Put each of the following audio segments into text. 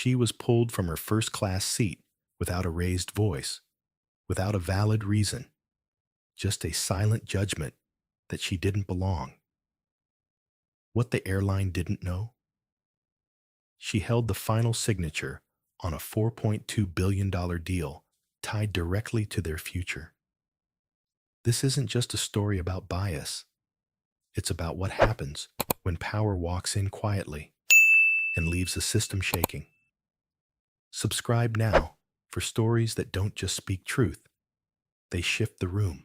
She was pulled from her first-class seat without a raised voice, without a valid reason, just a silent judgment that she didn't belong. What the airline didn't know? She held the final signature on a $4.2 billion deal tied directly to their future. This isn't just a story about bias. It's about what happens when power walks in quietly and leaves the system shaking. Subscribe now for stories that don't just speak truth, they shift the room.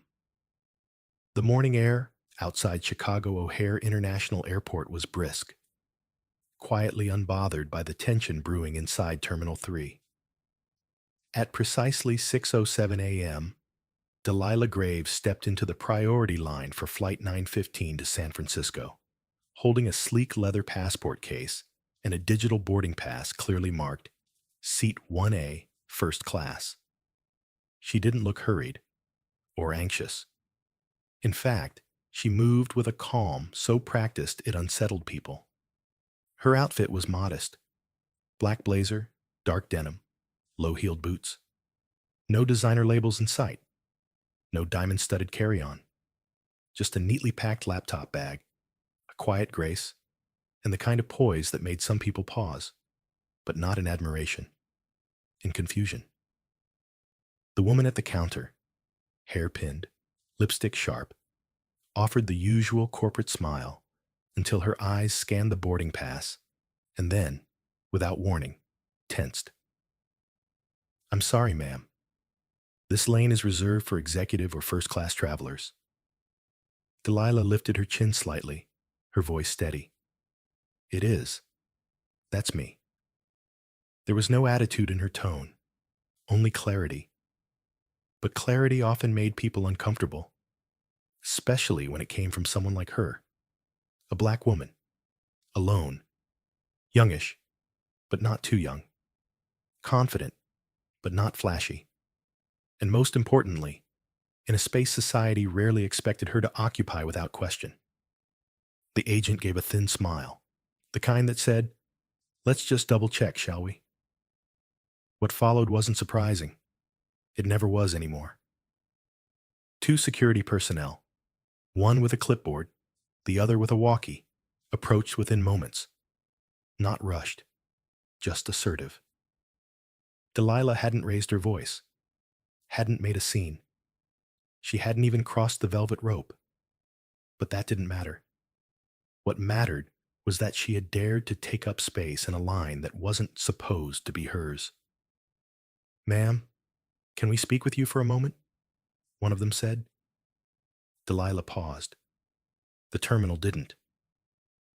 The morning air outside Chicago O'Hare International Airport was brisk, quietly unbothered by the tension brewing inside Terminal 3. At precisely 6:07 a.m., Delilah Graves stepped into the priority line for Flight 915 to San Francisco, holding a sleek leather passport case and a digital boarding pass clearly marked Seat 1A, First Class. She didn't look hurried or anxious. In fact, she moved with a calm so practiced it unsettled people. Her outfit was modest: black blazer, dark denim, low-heeled boots. No designer labels in sight. No diamond-studded carry-on. Just a neatly packed laptop bag, a quiet grace, and the kind of poise that made some people pause, but not in admiration, in confusion. The woman at the counter, hair pinned, lipstick sharp, offered the usual corporate smile until her eyes scanned the boarding pass, and then, without warning, tensed. "I'm sorry, ma'am. This lane is reserved for executive or first-class travelers." Delilah lifted her chin slightly, her voice steady. "It is. That's me." There was no attitude in her tone, only clarity. But clarity often made people uncomfortable, especially when it came from someone like her, a black woman, alone, youngish, but not too young, confident, but not flashy, and most importantly, in a space society rarely expected her to occupy without question. The agent gave a thin smile, the kind that said, "Let's just double-check, shall we?" What followed wasn't surprising. It never was anymore. Two security personnel, one with a clipboard, the other with a walkie, approached within moments. Not rushed, just assertive. Delilah hadn't raised her voice, hadn't made a scene. She hadn't even crossed the velvet rope. But that didn't matter. What mattered was that she had dared to take up space in a line that wasn't supposed to be hers. "Ma'am, can we speak with you for a moment?" one of them said. Delilah paused. The terminal didn't.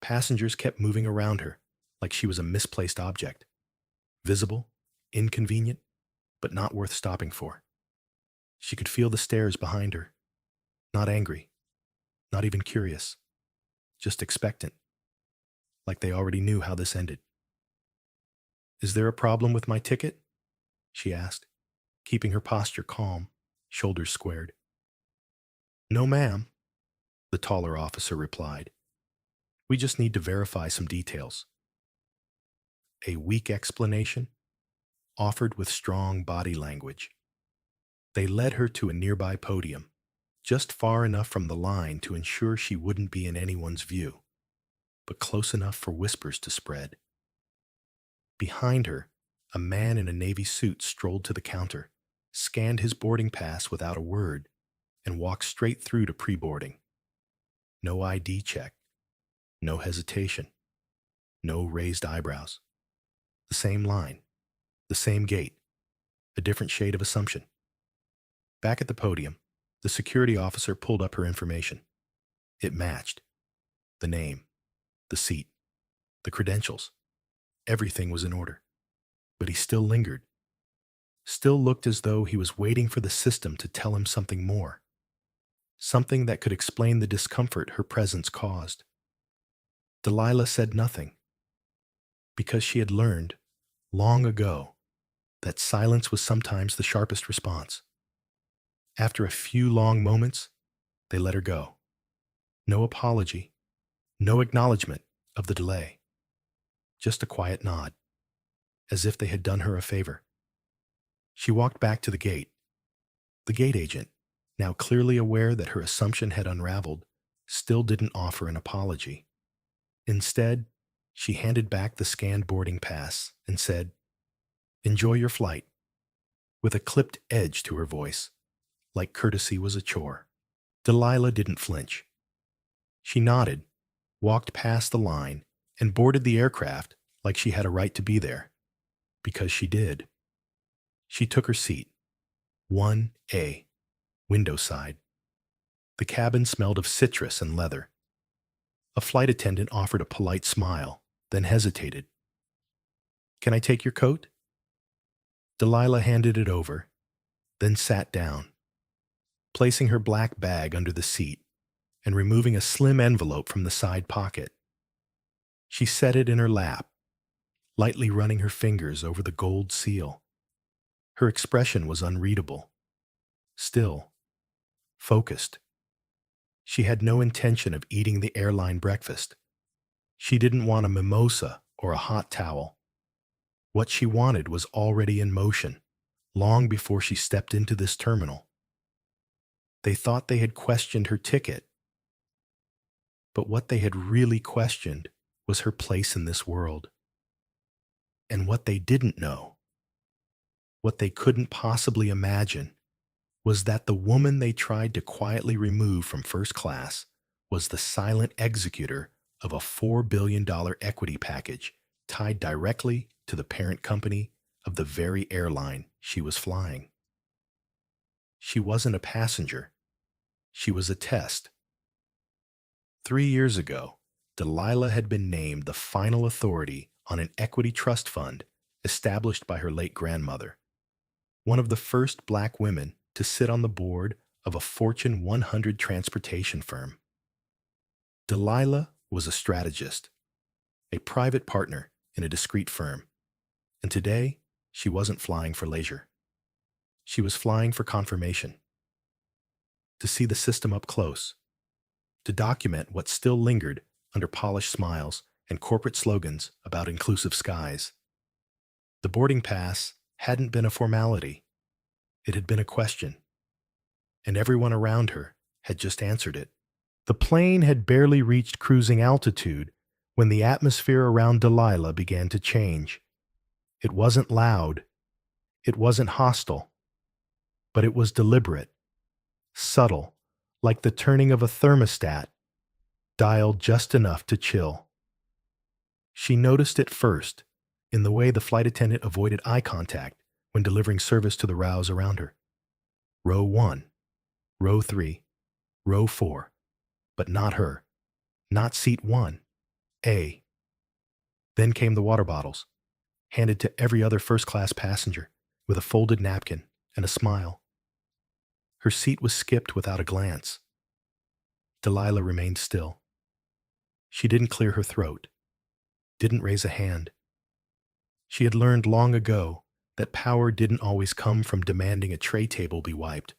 Passengers kept moving around her like she was a misplaced object. Visible, inconvenient, but not worth stopping for. She could feel the stares behind her. Not angry, not even curious, just expectant, like they already knew how this ended. "Is there a problem with my ticket?" she asked, keeping her posture calm, shoulders squared. "No, ma'am," the taller officer replied. "We just need to verify some details." A weak explanation, offered with strong body language. They led her to a nearby podium, just far enough from the line to ensure she wouldn't be in anyone's view, but close enough for whispers to spread. Behind her, a man in a navy suit strolled to the counter, scanned his boarding pass without a word, and walked straight through to pre-boarding. No ID check, no hesitation, no raised eyebrows. The same line, the same gate, a different shade of assumption. Back at the podium, the security officer pulled up her information. It matched. The name, the seat, the credentials. Everything was in order. But he still lingered. Still looked as though he was waiting for the system to tell him something more. Something that could explain the discomfort her presence caused. Delilah said nothing, because she had learned, long ago, that silence was sometimes the sharpest response. After a few long moments, they let her go. No apology, no acknowledgement of the delay. Just a quiet nod. as if they had done her a favor. She walked back to the gate. The gate agent, now clearly aware that her assumption had unraveled, still didn't offer an apology. Instead, she handed back the scanned boarding pass and said, "Enjoy your flight," with a clipped edge to her voice, like courtesy was a chore. Delilah didn't flinch. She nodded, walked past the line, and boarded the aircraft like she had a right to be there. Because she did. She took her seat, 1A, window side. The cabin smelled of citrus and leather. A flight attendant offered a polite smile, then hesitated. "Can I take your coat?" Delilah handed it over, then sat down, placing her black bag under the seat and removing a slim envelope from the side pocket. She set it in her lap, lightly running her fingers over the gold seal. Her expression was unreadable, still, focused. She had no intention of eating the airline breakfast. She didn't want a mimosa or a hot towel. What she wanted was already in motion, long before she stepped into this terminal. They thought they had questioned her ticket, but what they had really questioned was her place in this world. And what they didn't know, what they couldn't possibly imagine, was that the woman they tried to quietly remove from first class was the silent executor of a $4 billion equity package tied directly to the parent company of the very airline she was flying. She wasn't a passenger. She was a test. 3 years ago, Delilah had been named the final authority on an equity trust fund established by her late grandmother, one of the first black women to sit on the board of a Fortune 100 transportation firm. Delilah was a strategist, a private partner in a discreet firm, and today she wasn't flying for leisure. She was flying for confirmation, to see the system up close, to document what still lingered under polished smiles and corporate slogans about inclusive skies. The boarding pass hadn't been a formality. It had been a question, and everyone around her had just answered it. The plane had barely reached cruising altitude when the atmosphere around Delilah began to change. It wasn't loud. It wasn't hostile. But it was deliberate, subtle, like the turning of a thermostat, dialed just enough to chill. She noticed it first in the way the flight attendant avoided eye contact when delivering service to the rows around her. Row 1, row 3, row 4, but not her. Not seat 1, A. Then came the water bottles, handed to every other first-class passenger with a folded napkin and a smile. Her seat was skipped without a glance. Delilah remained still. She didn't clear her throat, didn't raise a hand. She had learned long ago that power didn't always come from demanding a tray table be wiped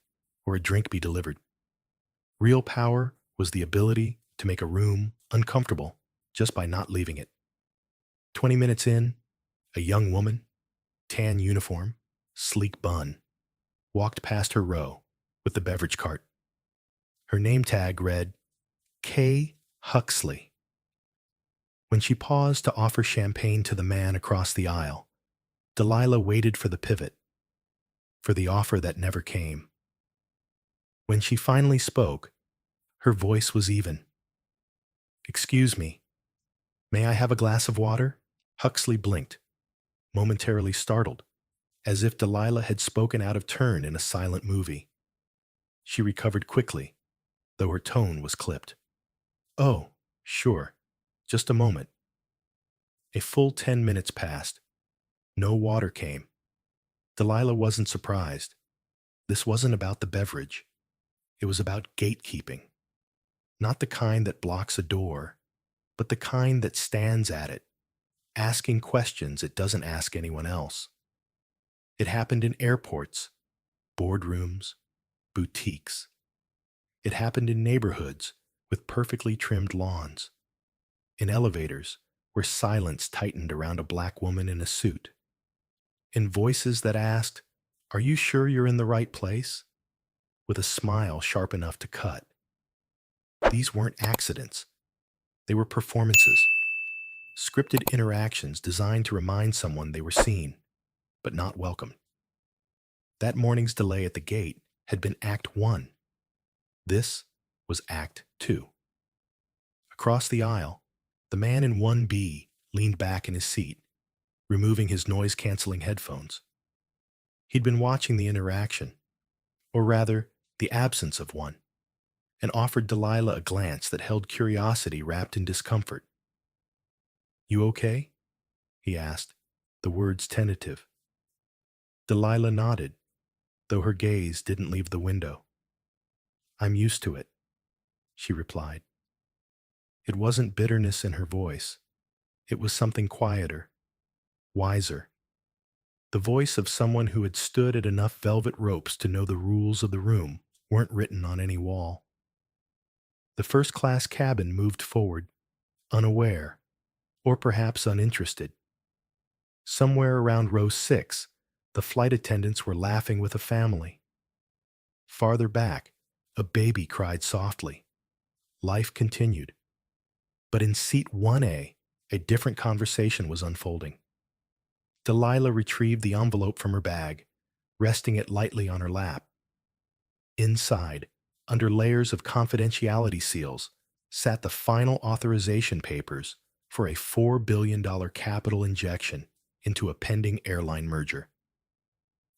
or a drink be delivered. Real power was the ability to make a room uncomfortable just by not leaving it. 20 minutes in, a young woman, tan uniform, sleek bun, walked past her row with the beverage cart. Her name tag read, K. Huxley. When she paused to offer champagne to the man across the aisle, Delilah waited for the pivot, for the offer that never came. When she finally spoke, her voice was even. "Excuse me, may I have a glass of water?" Huxley blinked, momentarily startled, as if Delilah had spoken out of turn in a silent movie. She recovered quickly, though her tone was clipped. "Oh, sure. Just a moment." A full 10 minutes passed. No water came. Delilah wasn't surprised. This wasn't about the beverage. It was about gatekeeping. Not the kind that blocks a door, but the kind that stands at it, asking questions it doesn't ask anyone else. It happened in airports, boardrooms, boutiques. It happened in neighborhoods with perfectly trimmed lawns, in elevators where silence tightened around a black woman in a suit, in voices that asked, "Are you sure you're in the right place?" with a smile sharp enough to cut. These weren't accidents. They were performances, scripted interactions designed to remind someone they were seen, but not welcome. That morning's delay at the gate had been Act 1. This was Act 2. Across the aisle, the man in 1B leaned back in his seat, removing his noise-canceling headphones. He'd been watching the interaction, or rather, the absence of one, and offered Delilah a glance that held curiosity wrapped in discomfort. "You okay?" he asked, the words tentative. Delilah nodded, though her gaze didn't leave the window. "I'm used to it," she replied. It wasn't bitterness in her voice. It was something quieter, wiser. The voice of someone who had stood at enough velvet ropes to know the rules of the room weren't written on any wall. The first-class cabin moved forward, unaware, or perhaps uninterested. Somewhere around row 6, the flight attendants were laughing with a family. Farther back, a baby cried softly. Life continued. But in seat 1A, a different conversation was unfolding. Delilah retrieved the envelope from her bag, resting it lightly on her lap. Inside, under layers of confidentiality seals, sat the final authorization papers for a $4 billion capital injection into a pending airline merger.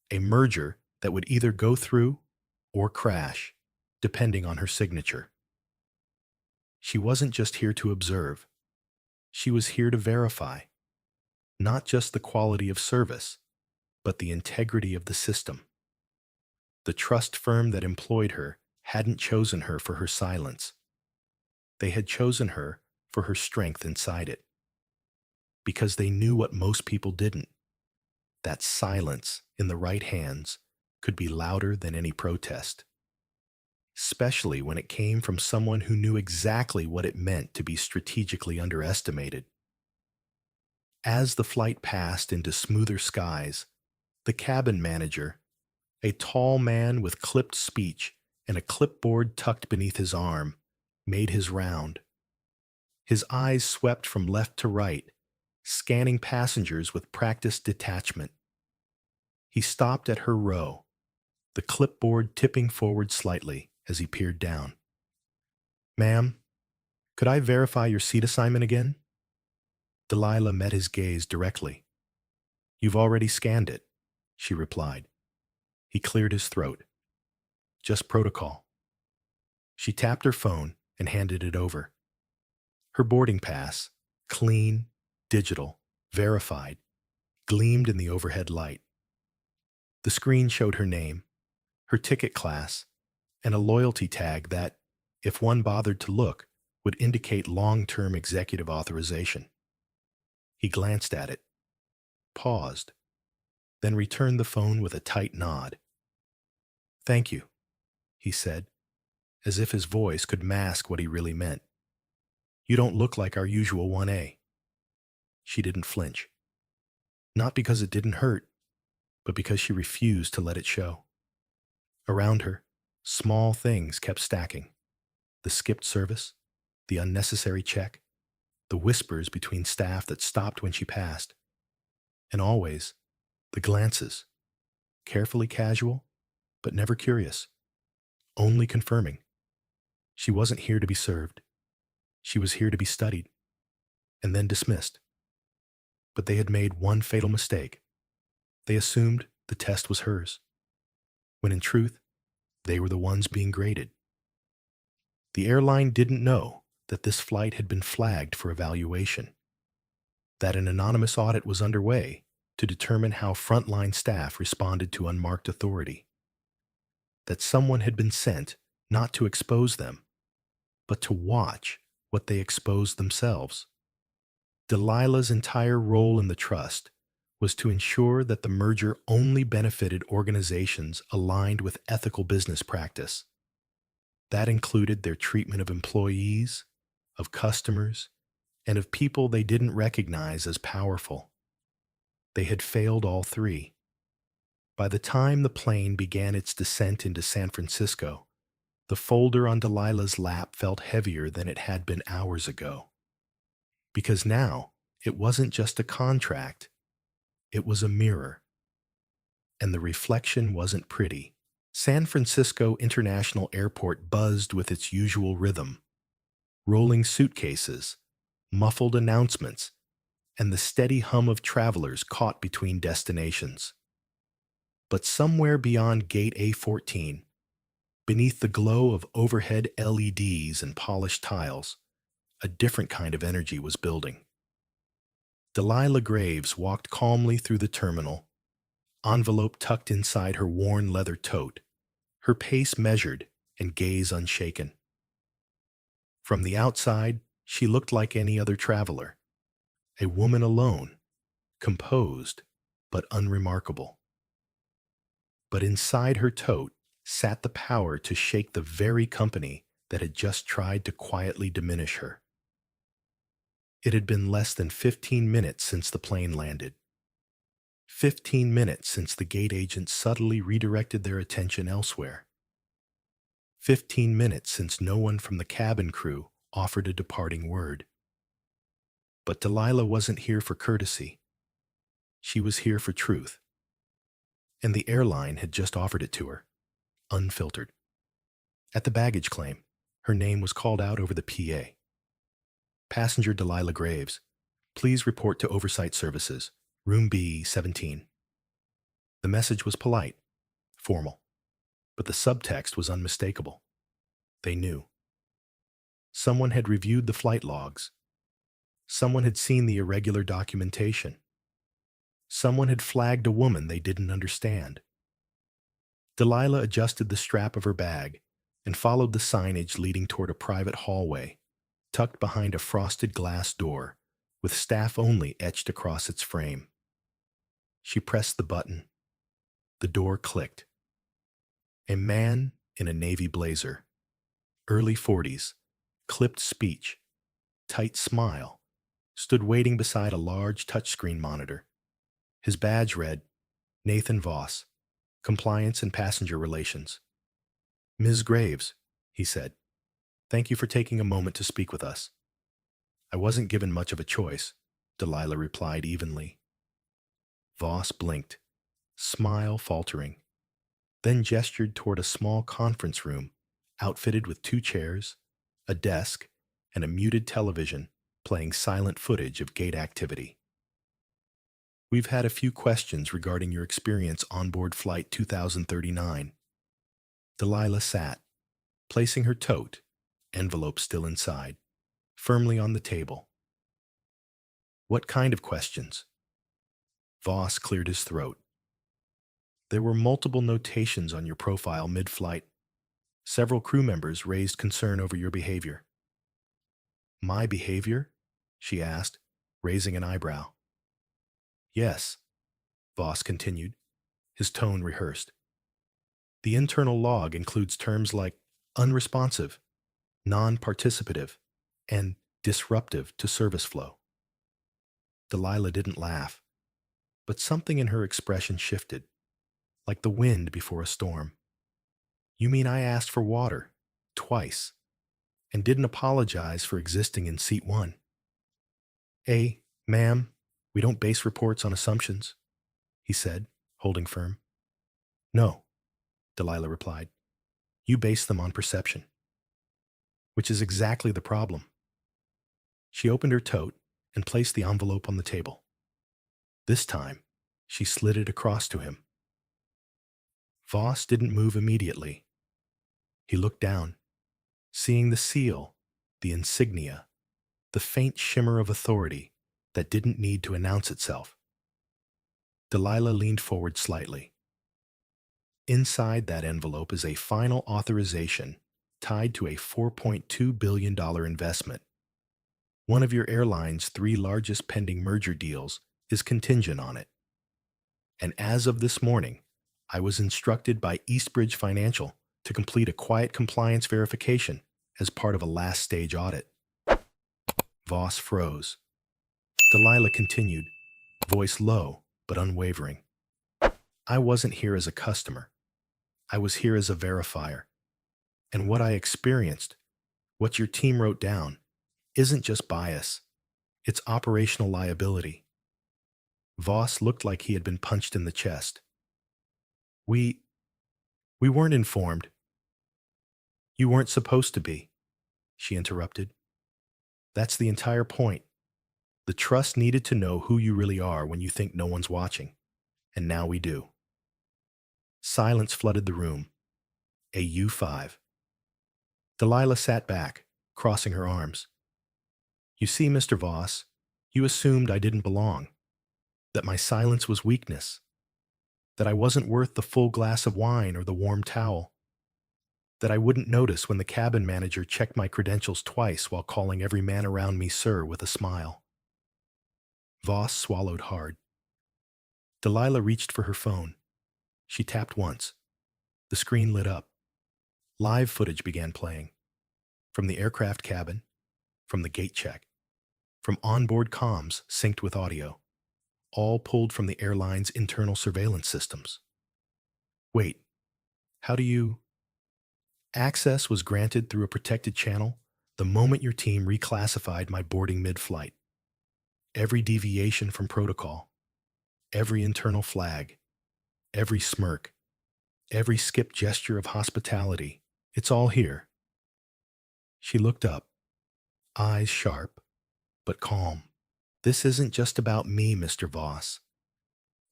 A merger that would either go through or crash, depending on her signature. She wasn't just here to observe. She was here to verify, not just the quality of service, but the integrity of the system. The trust firm that employed her hadn't chosen her for her silence. They had chosen her for her strength inside it. Because they knew what most people didn't. That silence in the right hands could be louder than any protest. Especially when it came from someone who knew exactly what it meant to be strategically underestimated. As the flight passed into smoother skies, the cabin manager, a tall man with clipped speech and a clipboard tucked beneath his arm, made his round. His eyes swept from left to right, scanning passengers with practiced detachment. He stopped at her row, the clipboard tipping forward slightly as he peered down. "Ma'am, could I verify your seat assignment again?" Delilah met his gaze directly. "You've already scanned it," she replied. He cleared his throat. "Just protocol." She tapped her phone and handed it over. Her boarding pass, clean, digital, verified, gleamed in the overhead light. The screen showed her name, her ticket class, and a loyalty tag that, if one bothered to look, would indicate long-term executive authorization. He glanced at it, paused, then returned the phone with a tight nod. "Thank you," he said, as if his voice could mask what he really meant. "You don't look like our usual 1A. She didn't flinch. Not because it didn't hurt, but because she refused to let it show. Around her, small things kept stacking. The skipped service, the unnecessary check, the whispers between staff that stopped when she passed. And always, the glances, carefully casual, but never curious, only confirming. She wasn't here to be served. She was here to be studied, and then dismissed. But they had made one fatal mistake. They assumed the test was hers, when in truth, they were the ones being graded. The airline didn't know that this flight had been flagged for evaluation, that an anonymous audit was underway to determine how frontline staff responded to unmarked authority, that someone had been sent not to expose them, but to watch what they exposed themselves. Delilah's entire role in the trust was to ensure that the merger only benefited organizations aligned with ethical business practice. That included their treatment of employees, of customers, and of people they didn't recognize as powerful. They had failed all three. By the time the plane began its descent into San Francisco, the folder on Delilah's lap felt heavier than it had been hours ago. Because now, it wasn't just a contract, it was a mirror. And the reflection wasn't pretty. San Francisco International Airport buzzed with its usual rhythm: rolling suitcases, muffled announcements, and the steady hum of travelers caught between destinations. But somewhere beyond Gate A14, beneath the glow of overhead LEDs and polished tiles, a different kind of energy was building. Delilah Graves walked calmly through the terminal, envelope tucked inside her worn leather tote, her pace measured and gaze unshaken. From the outside, she looked like any other traveler, a woman alone, composed but unremarkable. But inside her tote sat the power to shake the very company that had just tried to quietly diminish her. It had been less than 15 minutes since the plane landed. 15 minutes since the gate agents subtly redirected their attention elsewhere. 15 minutes since no one from the cabin crew offered a departing word. But Delilah wasn't here for courtesy. She was here for truth. And the airline had just offered it to her, unfiltered. At the baggage claim, her name was called out over the PA. Passenger Delilah Graves, please report to Oversight Services, room B17. The message was polite, formal, but the subtext was unmistakable. They knew. Someone had reviewed the flight logs. Someone had seen the irregular documentation. Someone had flagged a woman they didn't understand. Delilah adjusted the strap of her bag and followed the signage leading toward a private hallway, tucked behind a frosted glass door, with staff only etched across its frame. She pressed the button. The door clicked. A man in a navy blazer, early 40s, clipped speech, tight smile, stood waiting beside a large touchscreen monitor. His badge read, Nathan Voss, Compliance and Passenger Relations. Ms. Graves, he said, thank you for taking a moment to speak with us. I wasn't given much of a choice, Delilah replied evenly. Voss blinked, smile faltering, then gestured toward a small conference room outfitted with 2 chairs, a desk, and a muted television playing silent footage of gate activity. We've had a few questions regarding your experience on board Flight 2039. Delilah sat, placing her tote, envelope still inside, firmly on the table. What kind of questions? Voss cleared his throat. There were multiple notations on your profile mid-flight. Several crew members raised concern over your behavior. My behavior? She asked, raising an eyebrow. Yes, Voss continued, his tone rehearsed. The internal log includes terms like unresponsive, non-participative, and disruptive to service flow. Delilah didn't laugh, but something in her expression shifted, like the wind before a storm. You mean I asked for water, twice, and didn't apologize for existing in seat 1? Ma'am, we don't base reports on assumptions, he said, holding firm. No, Delilah replied. You base them on perception. Which is exactly the problem. She opened her tote and placed the envelope on the table. This time, she slid it across to him. Voss didn't move immediately. He looked down, seeing the seal, the insignia, the faint shimmer of authority that didn't need to announce itself. Delilah leaned forward slightly. Inside that envelope is a final authorization tied to a $4.2 billion investment. One of your airline's 3 largest pending merger deals is contingent on it. And as of this morning, I was instructed by Eastbridge Financial to complete a quiet compliance verification as part of a last-stage audit. Voss froze. Delilah continued, voice low but unwavering. I wasn't here as a customer. I was here as a verifier. And what I experienced, what your team wrote down, isn't just bias. It's operational liability. Voss looked like he had been punched in the chest. We, we weren't informed. You weren't supposed to be, she interrupted. That's the entire point. The trust needed to know who you really are when you think no one's watching. And now we do. Silence flooded the room. A U5. Delilah sat back, crossing her arms. You see, Mr. Voss, you assumed I didn't belong, that my silence was weakness, that I wasn't worth the full glass of wine or the warm towel, that I wouldn't notice when the cabin manager checked my credentials twice while calling every man around me sir with a smile. Voss swallowed hard. Delilah reached for her phone. She tapped once. The screen lit up. Live footage began playing. From the aircraft cabin, from the gate check, from onboard comms synced with audio, all pulled from the airline's internal surveillance systems. Wait, how do you... Access was granted through a protected channel the moment your team reclassified my boarding mid-flight. Every deviation from protocol, every internal flag, every smirk, every skip gesture of hospitality, it's all here. She looked up, eyes sharp, but calm. This isn't just about me, Mr. Voss.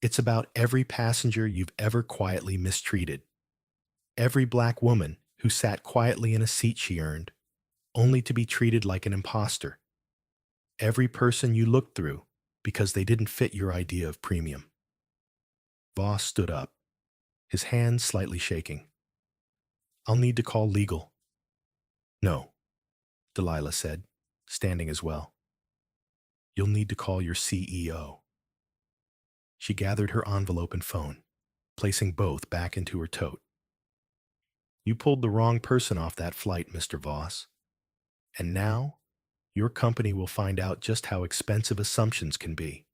It's about every passenger you've ever quietly mistreated. Every black woman who sat quietly in a seat she earned, only to be treated like an imposter. Every person you looked through because they didn't fit your idea of premium. Voss stood up, his hands slightly shaking. I'll need to call legal. No, Delilah said, standing as well. You'll need to call your CEO. She gathered her envelope and phone, placing both back into her tote. You pulled the wrong person off that flight, Mr. Voss. And now, your company will find out just how expensive assumptions can be.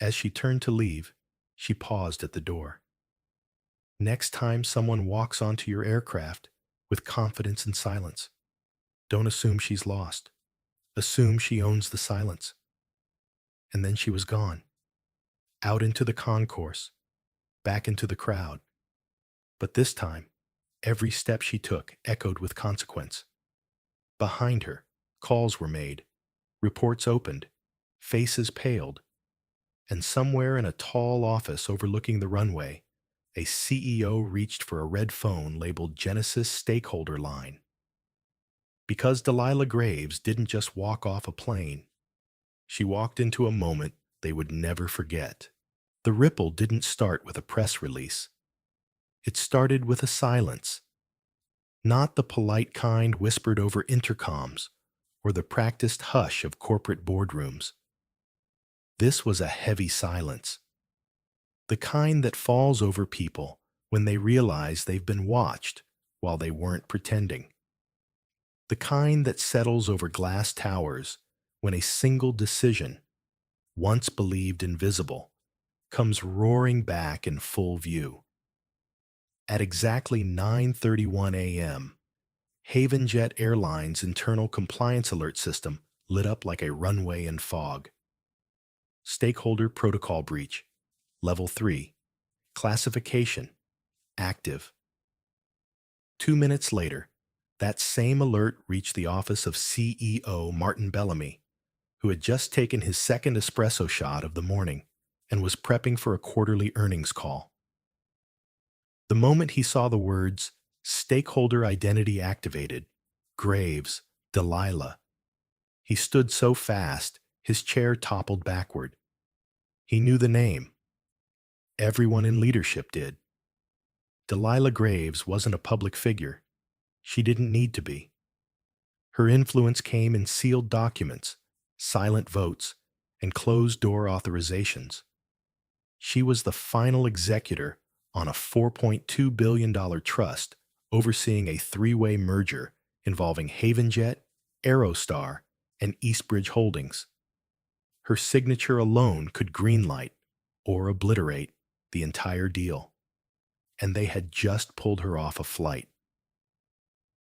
As she turned to leave, she paused at the door. Next time someone walks onto your aircraft with confidence and silence, don't assume she's lost. Assume she owns the silence. And then she was gone. Out into the concourse, back into the crowd. But this time, every step she took echoed with consequence. Behind her, calls were made, reports opened, faces paled, and somewhere in a tall office overlooking the runway, a CEO reached for a red phone labeled Genesis Stakeholder Line. Because Delilah Graves didn't just walk off a plane, she walked into a moment they would never forget. The ripple didn't start with a press release. It started with a silence. Not the polite kind whispered over intercoms or the practiced hush of corporate boardrooms. This was a heavy silence. The kind that falls over people when they realize they've been watched while they weren't pretending. The kind that settles over glass towers when a single decision, once believed invisible, comes roaring back in full view. At exactly 9:31 a.m., HavenJet Airline's internal compliance alert system lit up like a runway in fog. Stakeholder protocol breach, level 3, classification, active. 2 minutes later, that same alert reached the office of CEO Martin Bellamy, who had just taken his second espresso shot of the morning and was prepping for a quarterly earnings call. The moment he saw the words, Stakeholder Identity Activated, Graves, Delilah, he stood so fast, his chair toppled backward. He knew the name. Everyone in leadership did. Delilah Graves wasn't a public figure. She didn't need to be. Her influence came in sealed documents, silent votes, and closed-door authorizations. She was the final executor on a $4.2 billion trust overseeing a three-way merger involving HavenJet, Aerostar, and Eastbridge Holdings. Her signature alone could greenlight or obliterate the entire deal, and they had just pulled her off a flight.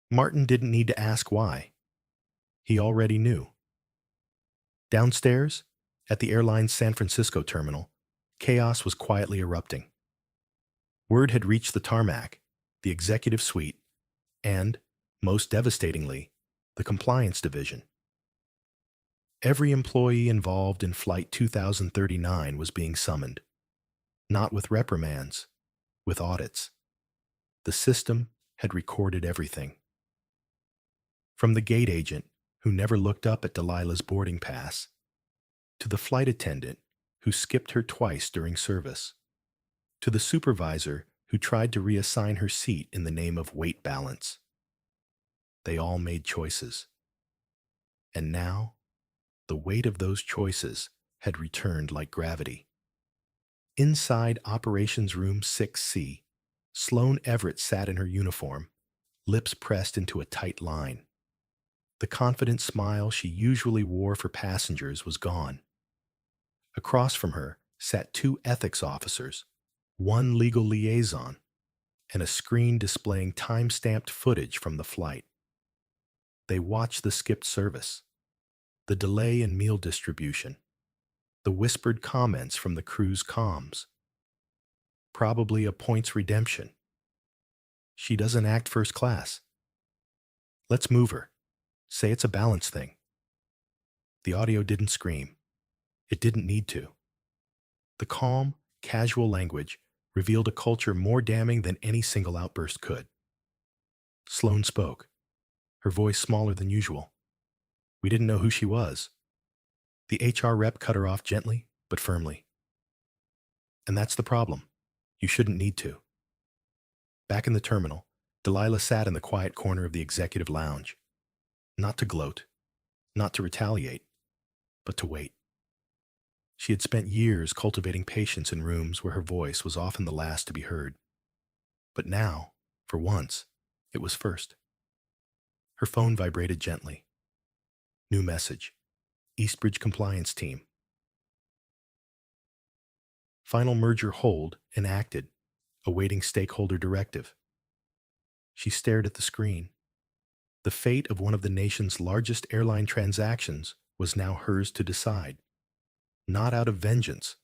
Martin didn't need to ask why. He already knew. Downstairs, at the airline's San Francisco terminal, chaos was quietly erupting. Word had reached the tarmac, the executive suite, and, most devastatingly, the compliance division. Every employee involved in Flight 2039 was being summoned, not with reprimands, with audits. The system had recorded everything. From the gate agent, who never looked up at Delilah's boarding pass, to the flight attendant, who skipped her twice during service, to the supervisor who tried to reassign her seat in the name of weight balance. They all made choices. And now, the weight of those choices had returned like gravity. Inside Operations Room 6C, Sloane Everett sat in her uniform, lips pressed into a tight line. The confident smile she usually wore for passengers was gone. Across from her sat two ethics officers, one legal liaison, and a screen displaying time-stamped footage from the flight. They watched the skipped service, the delay in meal distribution, the whispered comments from the crew's comms. Probably a points redemption. She doesn't act first class. Let's move her. Say it's a balance thing. The audio didn't scream. It didn't need to. The calm, casual language revealed a culture more damning than any single outburst could. Sloane spoke, her voice smaller than usual. We didn't know who she was. The HR rep cut her off gently, but firmly. And that's the problem. You shouldn't need to. Back in the terminal, Delilah sat in the quiet corner of the executive lounge. Not to gloat, not to retaliate, but to wait. She had spent years cultivating patience in rooms where her voice was often the last to be heard. But now, for once, it was first. Her phone vibrated gently. New message. Eastbridge Compliance Team. Final merger hold enacted, awaiting stakeholder directive. She stared at the screen. The fate of one of the nation's largest airline transactions was now hers to decide, not out of vengeance,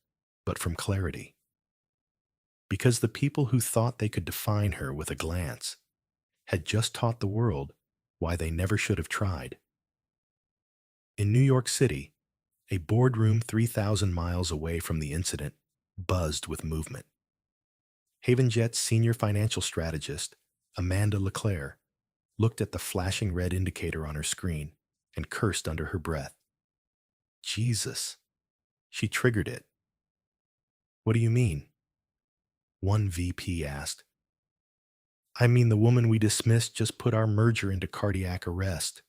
but from clarity. Because the people who thought they could define her with a glance had just taught the world why they never should have tried. In New York City, a boardroom 3,000 miles away from the incident buzzed with movement. HavenJet's senior financial strategist, Amanda LeClaire, looked at the flashing red indicator on her screen and cursed under her breath. Jesus. She triggered it. What do you mean? One VP asked. I mean, the woman we dismissed just put our merger into cardiac arrest.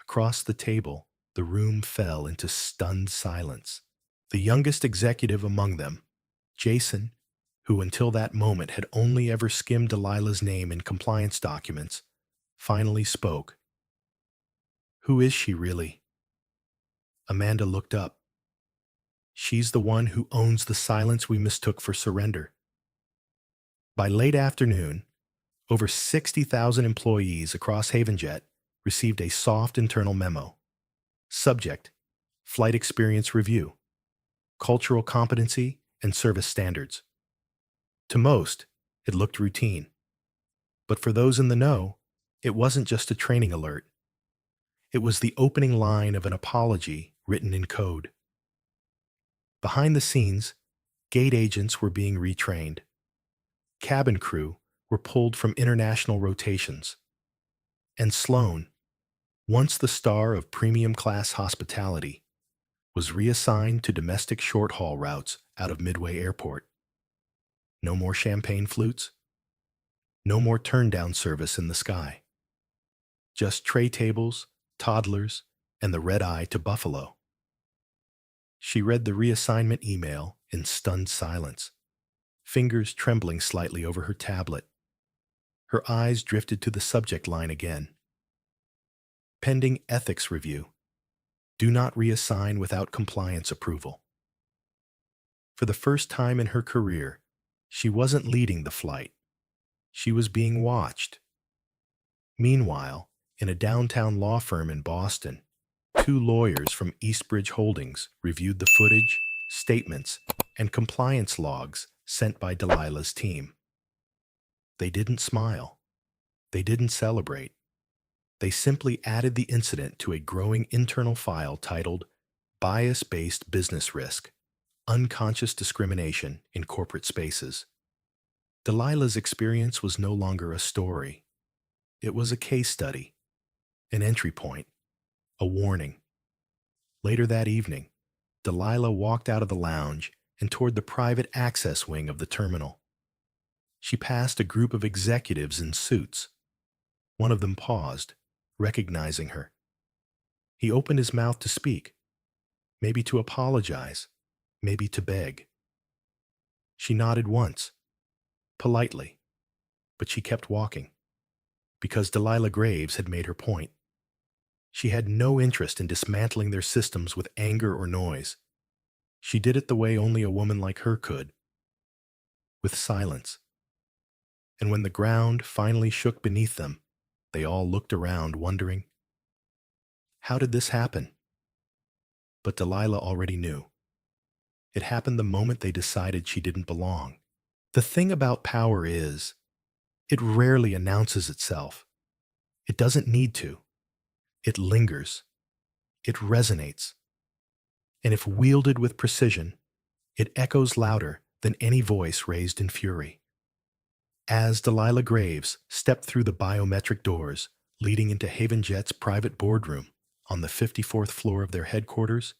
Across the table, the room fell into stunned silence. The youngest executive among them, Jason, who until that moment had only ever skimmed Delilah's name in compliance documents, finally spoke. Who is she really? Amanda looked up. She's the one who owns the silence we mistook for surrender. By late afternoon, over 60,000 employees across HavenJet received a soft internal memo. Subject: Flight Experience Review, Cultural Competency and Service Standards. To most, it looked routine. But for those in the know, it wasn't just a training alert. It was the opening line of an apology written in code. Behind the scenes, gate agents were being retrained. Cabin crew were pulled from international rotations. And Sloane, once the star of premium class hospitality, was reassigned to domestic short-haul routes out of Midway Airport. No more champagne flutes. No more turn-down service in the sky. Just tray tables, toddlers, and the red-eye to Buffalo. She read the reassignment email in stunned silence, fingers trembling slightly over her tablet. Her eyes drifted to the subject line again. Pending ethics review. Do not reassign without compliance approval. For the first time in her career, she wasn't leading the flight. She was being watched. Meanwhile, in a downtown law firm in Boston, two lawyers from Eastbridge Holdings reviewed the footage, statements, and compliance logs sent by Delilah's team. They didn't smile. They didn't celebrate. They simply added the incident to a growing internal file titled Bias-Based Business Risk, Unconscious Discrimination in Corporate Spaces. Delilah's experience was no longer a story. It was a case study, an entry point, a warning. Later that evening, Delilah walked out of the lounge and toward the private access wing of the terminal. She passed a group of executives in suits. One of them paused, recognizing her. He opened his mouth to speak, maybe to apologize, maybe to beg. She nodded once, politely, but she kept walking, because Delilah Graves had made her point. She had no interest in dismantling their systems with anger or noise. She did it the way only a woman like her could, with silence. And when the ground finally shook beneath them, they all looked around, wondering, how did this happen? But Delilah already knew. It happened the moment they decided she didn't belong. The thing about power is, it rarely announces itself. It doesn't need to. It lingers. It resonates. And if wielded with precision, it echoes louder than any voice raised in fury. As Delilah Graves stepped through the biometric doors leading into Haven Jet's private boardroom on the 54th floor of their headquarters,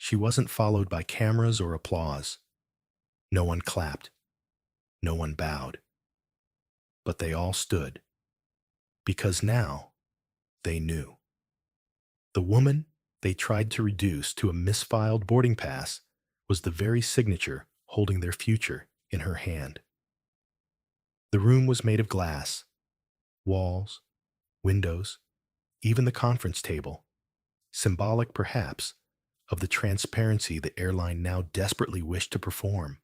she wasn't followed by cameras or applause. No one clapped. No one bowed. But they all stood. Because now, they knew. The woman they tried to reduce to a misfiled boarding pass was the very signature holding their future in her hand. The room was made of glass, walls, windows, even the conference table, symbolic perhaps of the transparency the airline now desperately wished to perform.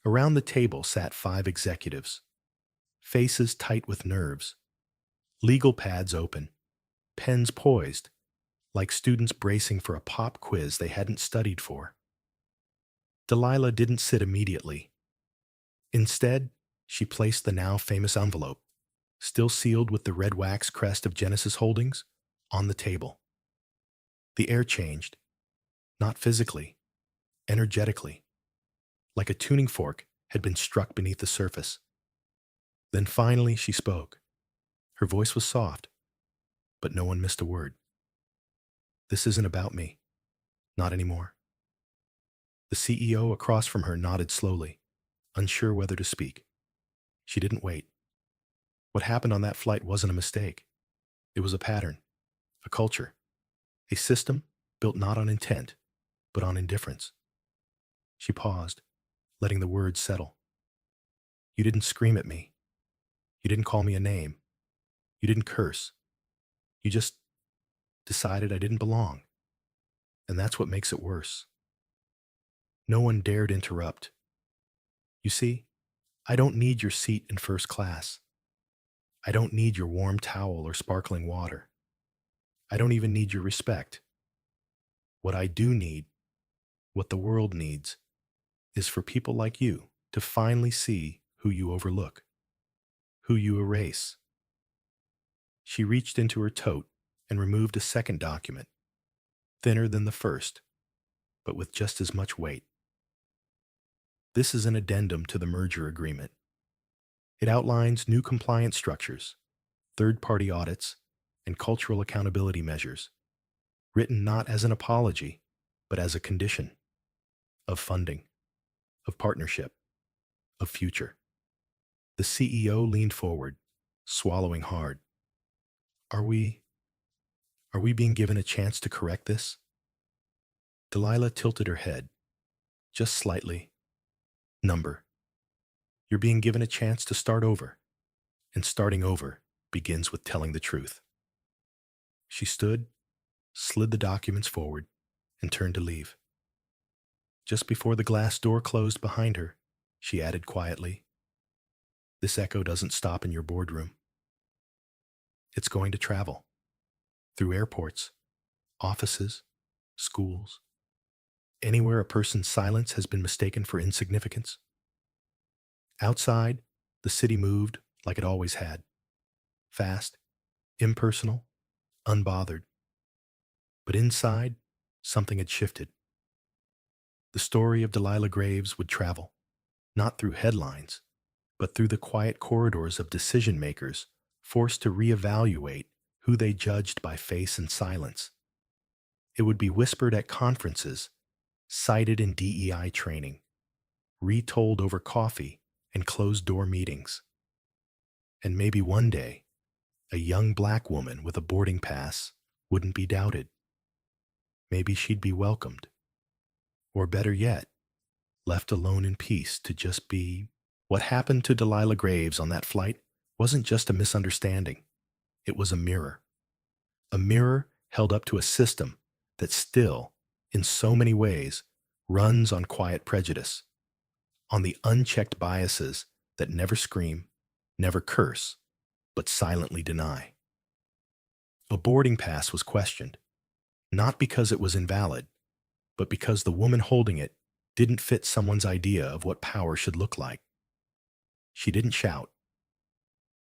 Around the table sat 5 executives, faces tight with nerves, legal pads open, pens poised, like students bracing for a pop quiz they hadn't studied for. Delilah didn't sit immediately. Instead, she placed the now famous envelope, still sealed with the red wax crest of Genesis Holdings, on the table. The air changed, not physically, energetically, like a tuning fork had been struck beneath the surface. Then finally she spoke. Her voice was soft, but no one missed a word. This isn't about me. Not anymore. The CEO across from her nodded slowly, unsure whether to speak. She didn't wait. What happened on that flight wasn't a mistake. It was a pattern, a culture, a system built not on intent, but on indifference. She paused, letting the words settle. You didn't scream at me. You didn't call me a name. You didn't curse. You just decided I didn't belong. And that's what makes it worse. No one dared interrupt. You see, I don't need your seat in first class. I don't need your warm towel or sparkling water. I don't even need your respect. What I do need, what the world needs, is for people like you to finally see who you overlook, who you erase. She reached into her tote and removed a second document, thinner than the first, but with just as much weight. This is an addendum to the merger agreement. It outlines new compliance structures, third-party audits, and cultural accountability measures, written not as an apology, but as a condition of funding, of partnership, of future. The CEO leaned forward, swallowing hard. Are we being given a chance to correct this? Delilah tilted her head, just slightly. Number. You're being given a chance to start over, and starting over begins with telling the truth. She stood, slid the documents forward, and turned to leave. Just before the glass door closed behind her, she added quietly, "This echo doesn't stop in your boardroom. It's going to travel through airports, offices, schools, anywhere a person's silence has been mistaken for insignificance. Outside, the city moved like it always had, fast, impersonal, unbothered. But inside, something had shifted. The story of Delilah Graves would travel, not through headlines, but through the quiet corridors of decision makers forced to reevaluate who they judged by face and silence. It would be whispered at conferences, cited in DEI training, retold over coffee and closed-door meetings. And maybe one day, a young black woman with a boarding pass wouldn't be doubted. Maybe she'd be welcomed. Or better yet, left alone in peace to just be. What happened to Delilah Graves on that flight wasn't just a misunderstanding. It was a mirror. A mirror held up to a system that still, in so many ways, runs on quiet prejudice, on the unchecked biases that never scream, never curse, but silently deny. A boarding pass was questioned, not because it was invalid, but because the woman holding it didn't fit someone's idea of what power should look like. She didn't shout.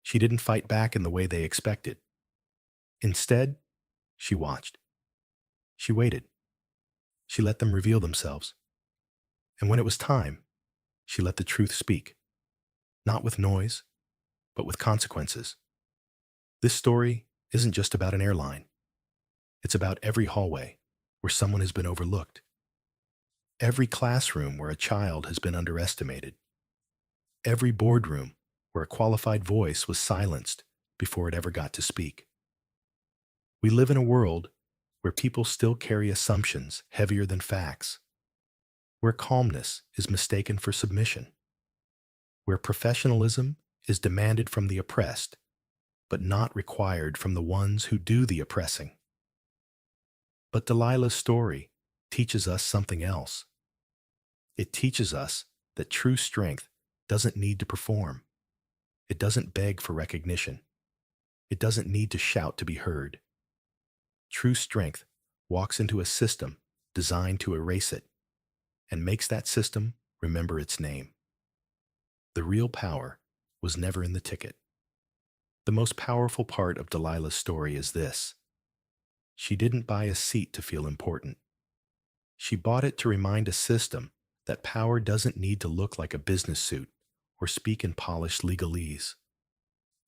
She didn't fight back in the way they expected. Instead, she watched. She waited. She let them reveal themselves. And when it was time, she let the truth speak. Not with noise, but with consequences. This story isn't just about an airline. It's about every hallway where someone has been overlooked. Every classroom where a child has been underestimated. Every boardroom where a qualified voice was silenced before it ever got to speak. We live in a world where people still carry assumptions heavier than facts, where calmness is mistaken for submission, where professionalism is demanded from the oppressed, but not required from the ones who do the oppressing. But Delilah's story teaches us something else. It teaches us that true strength doesn't need to perform. It doesn't beg for recognition. It doesn't need to shout to be heard. True strength walks into a system designed to erase it and makes that system remember its name. The real power was never in the ticket. The most powerful part of Delilah's story is this. She didn't buy a seat to feel important. She bought it to remind a system that power doesn't need to look like a business suit or speak in polished legalese.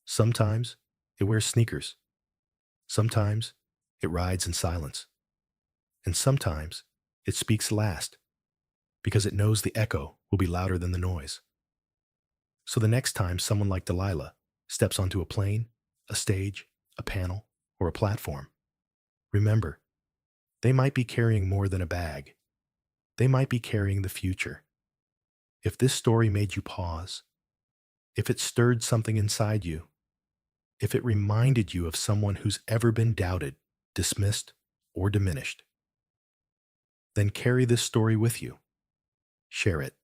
Sometimes it wears sneakers. Sometimes it rides in silence. And sometimes it speaks last because it knows the echo will be louder than the noise. So the next time someone like Delilah steps onto a plane, a stage, a panel, or a platform, remember, they might be carrying more than a bag. They might be carrying the future. If this story made you pause, if it stirred something inside you, if it reminded you of someone who's ever been doubted, dismissed, or diminished, then carry this story with you. Share it.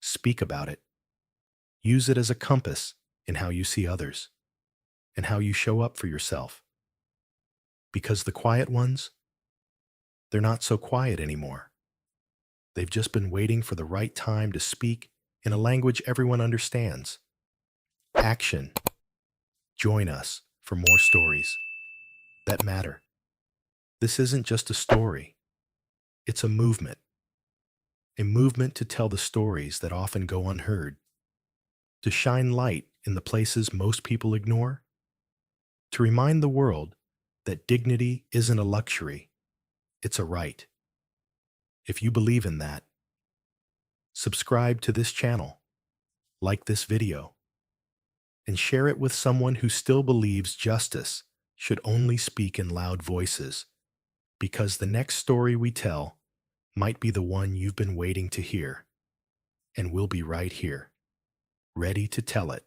Speak about it. Use it as a compass in how you see others and how you show up for yourself. Because the quiet ones, they're not so quiet anymore. They've just been waiting for the right time to speak in a language everyone understands. Action. Join us for more stories that matter. This isn't just a story. It's a movement to tell the stories that often go unheard, to shine light in the places most people ignore, to remind the world that dignity isn't a luxury, it's a right. If you believe in that, subscribe to this channel, like this video, and share it with someone who still believes justice should only speak in loud voices, because the next story we tell might be the one you've been waiting to hear, and we'll be right here, ready to tell it.